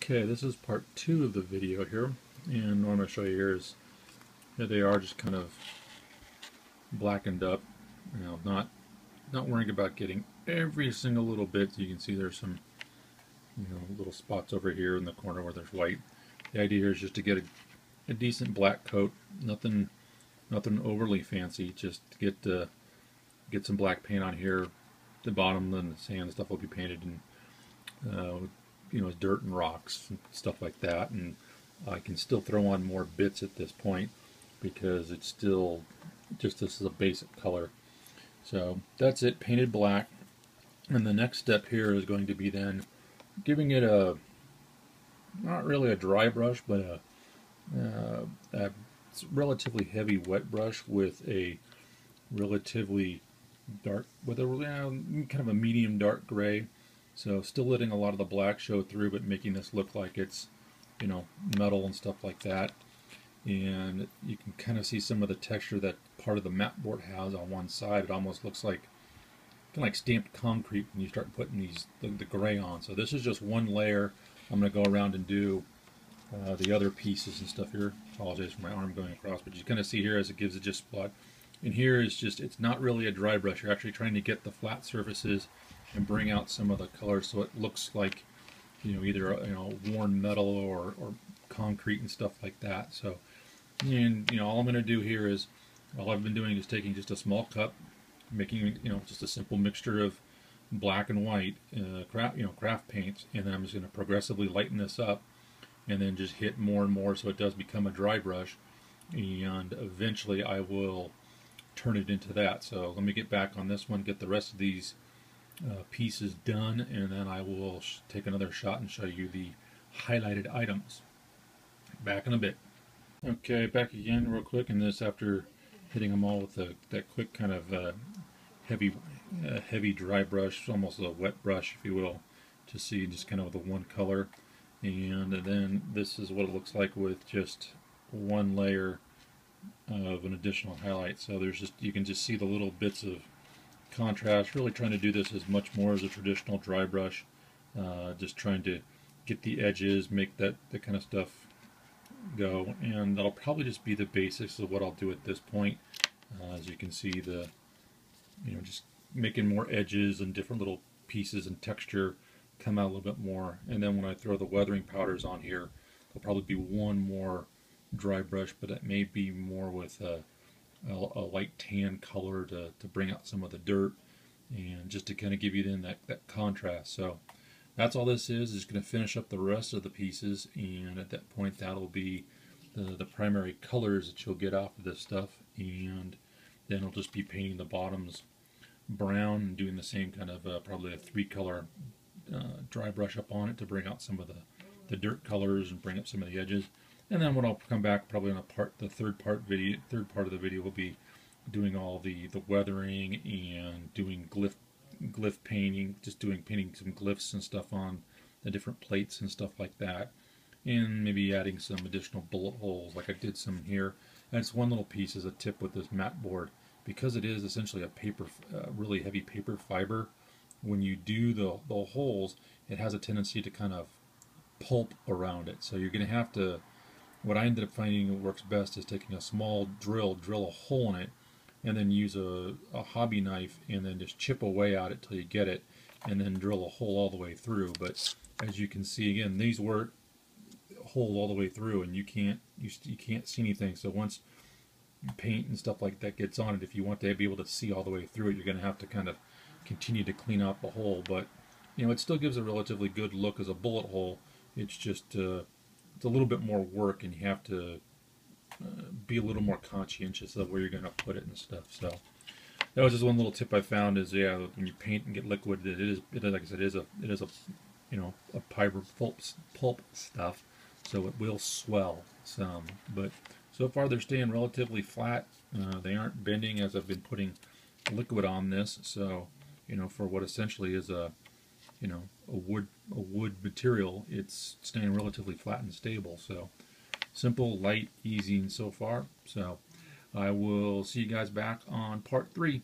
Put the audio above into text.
Okay, this is part 2 of the video here, and what I'm going to show you here is here they are, just kind of blackened up. Not worrying about getting every single little bit. You can see there's some little spots over here in the corner where there's white. The idea here is just to get a decent black coat, nothing overly fancy, just to get some black paint on here. The bottom and the sand stuff will be painted in dirt and rocks and stuff like that, and I can still throw on more bits at this point because it's still just, this is a basic color. So that's it, painted black. And the next step here is going to be then giving it not really a dry brush, but a relatively heavy wet brush with a relatively dark, with a kind of a medium dark gray. So still letting a lot of the black show through, but making this look like it's, metal and stuff like that. And you can kind of see some of the texture that part of the mat board has on one side. It almost looks like kind of like stamped concrete when you start putting the gray on. So this is just one layer. I'm going to go around and do the other pieces and stuff here. Apologize for my arm going across, but you kind of see here as it gives it just spot. And here is just, it's not really a dry brush. You're actually trying to get the flat surfaces and bring out some of the color so it looks like either worn metal or concrete and stuff like that. So, and all I'm going to do here is, all I've been doing is taking just a small cup, making just a simple mixture of black and white craft paints, and then I'm just going to progressively lighten this up and then just hit more and more so it does become a dry brush, and eventually I will turn it into that. So let me get back on this one, get the rest of these pieces done, and then I will take another shot and show you the highlighted items. Back in a bit. Okay, back again real quick, and this after hitting them all with that quick kind of heavy dry brush, almost a wet brush if you will, to see just kind of the one color. And then this is what it looks like with just one layer of an additional highlight. So there's just, you can just see the little bits of contrast. Really trying to do this as much more as a traditional dry brush, just trying to get the edges, make that kind of stuff go, and that'll probably just be the basics of what I'll do at this point. As you can see, just making more edges and different little pieces and texture come out a little bit more. And then when I throw the weathering powders on here, there'll probably be one more dry brush, but it may be more with a light tan color to bring out some of the dirt, and just to kind of give you then that contrast. So that's all this is. Just going to finish up the rest of the pieces, and at that point that'll be the primary colors that you'll get off of this stuff, and then I'll just be painting the bottoms brown and doing the same kind of probably a 3-color dry brush up on it to bring out some of the dirt colors and bring up some of the edges. And then when I'll come back probably on the third part of the video will be doing all the weathering and doing glyph painting, just painting some glyphs and stuff on the different plates and stuff like that, and maybe adding some additional bullet holes like I did some here. And it's one little piece as a tip with this mat board, because it is essentially a really heavy paper fiber. When you do the holes, it has a tendency to kind of pulp around it, so you're going to have to, what I ended up finding works best is taking a small drill a hole in it, and then use a hobby knife and then just chip away at it till you get it, and then drill a hole all the way through. But as you can see, again, these were holes all the way through, and you can't see anything. So once paint and stuff like that gets on it, if you want to be able to see all the way through it, you're going to have to kind of continue to clean out the hole. But it still gives a relatively good look as a bullet hole. It's just it's a little bit more work, and you have to be a little more conscientious of where you're going to put it and stuff. So that was just one little tip I found, is when you paint and get liquid, it is like I said, it is a a fiber pulp stuff, so it will swell some. But so far they're staying relatively flat. They aren't bending as I've been putting liquid on this. So for what essentially is a wood material, it's staying relatively flat and stable. So simple, light, easy, and so far. So I will see you guys back on part 3.